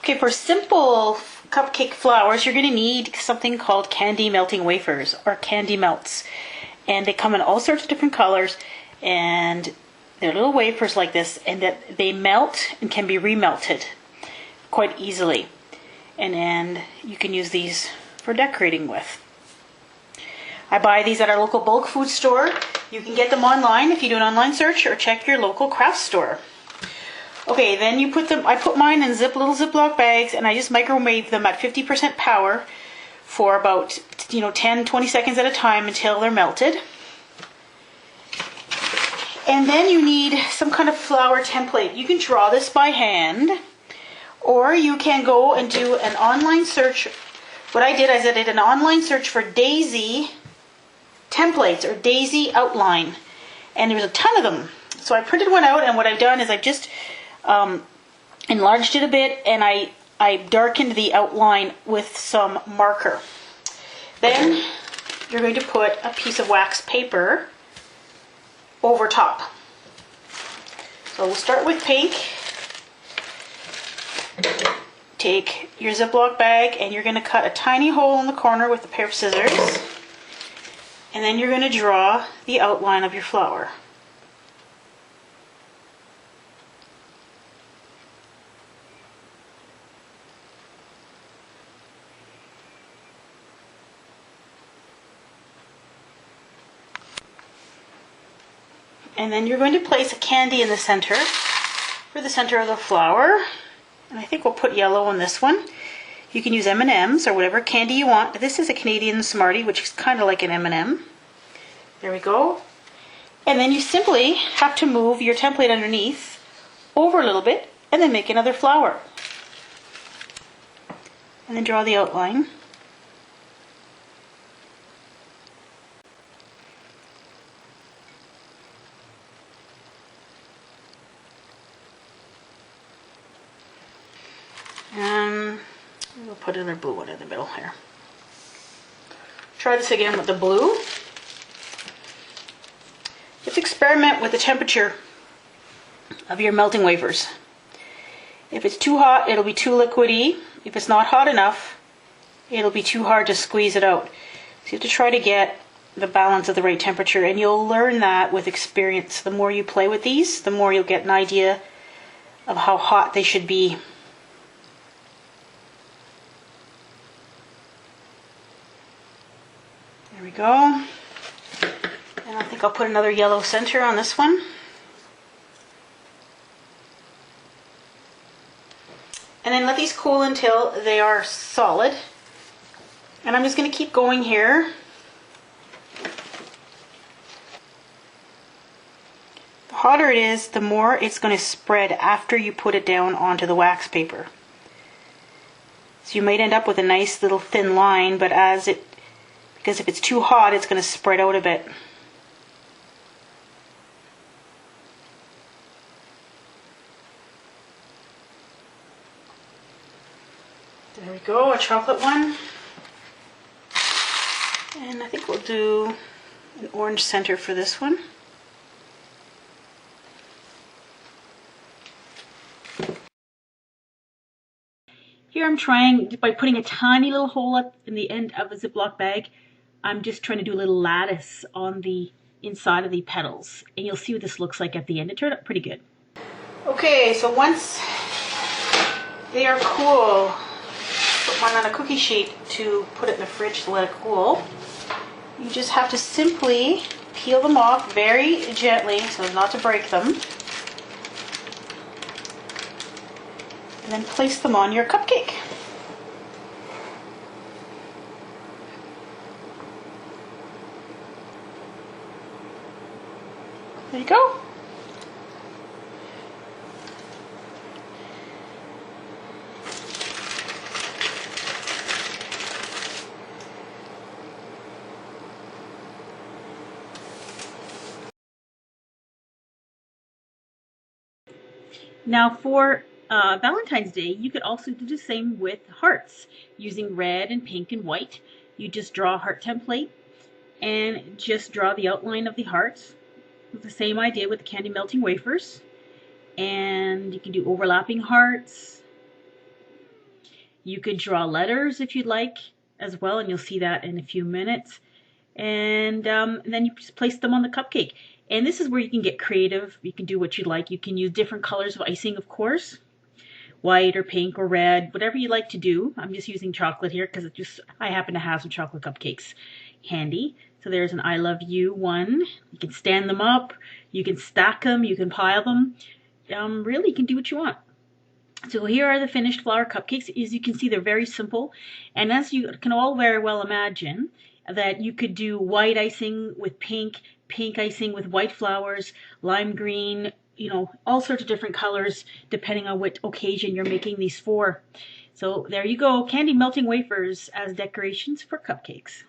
Okay, for simple cupcake flowers, you're going to need something called candy melting wafers or candy melts. And they come in all sorts of different colors, and they're little wafers like this, and that they melt and can be remelted quite easily. And then you can use these for decorating with. I buy these at our local bulk food store. You can get them online if you do an online search, or check your local craft store. Okay, then you put them, I put mine in little Ziploc bags, and I just microwave them at 50% power for about 10-20 seconds at a time until they're melted. And then you need some kind of flower template. You can draw this by hand, or you can go and do an online search. What I did is I did an online search for daisy templates or daisy outline, and there's a ton of them. So I printed one out, and what I've done is I've just enlarged it a bit, and I darkened the outline with some marker. Then you're going to put a piece of wax paper over top. So we'll start with pink. Take your Ziploc bag, and you're going to cut a tiny hole in the corner with a pair of scissors, and then you're going to draw the outline of your flower. And then you're going to place a candy in the center, for the center of the flower. And I think we'll put yellow on this one. You can use M&Ms or whatever candy you want. This is a Canadian Smartie, which is kind of like an M&M. There we go. And then you simply have to move your template underneath over a little bit, and then make another flower. And then draw the outline. We'll put another blue one in the middle here. Try this again with the blue. Just experiment with the temperature of your melting wafers. If it's too hot, it'll be too liquidy. If it's not hot enough, it'll be too hard to squeeze it out. So you have to try to get the balance of the right temperature, and you'll learn that with experience. The more you play with these, the more you'll get an idea of how hot they should be. There we go. And I think I'll put another yellow center on this one. And then let these cool until they are solid. And I'm just going to keep going here. The hotter it is, the more it's going to spread after you put it down onto the wax paper. So you might end up with a nice little thin line, but because if it's too hot, it's going to spread out a bit. There we go, a chocolate one. And I think we'll do an orange center for this one. Here I'm trying, by putting a tiny little hole up in the end of the Ziploc bag, I'm just trying to do a little lattice on the inside of the petals. And you'll see what this looks like at the end. It turned out pretty good. Okay, so once they are cool, put one on a cookie sheet to put it in the fridge to let it cool. You just have to simply peel them off very gently so as not to break them. And then place them on your cupcake. There you go. Now for Valentine's Day, you could also do the same with hearts using red and pink and white. You just draw a heart template and just draw the outline of the hearts. The same idea with the candy melting wafers, and you can do overlapping hearts, You could draw letters if you'd like as well, and you'll see that in a few minutes. And then you just place them on the cupcake. And this is where you can get creative. You can do what you like. You can use different colors of icing, of course. White or pink or red, whatever you like to do. I'm just using chocolate here because I happen to have some chocolate cupcakes handy. So there's an I love you one. You can stand them up, you can stack them, you can pile them. Really, you can do what you want. So here are the finished flower cupcakes. As you can see, they're very simple. And as you can all very well imagine, that you could do white icing with pink, pink icing with white flowers, lime green, all sorts of different colors depending on what occasion you're making these for. So there you go, candy melting wafers as decorations for cupcakes.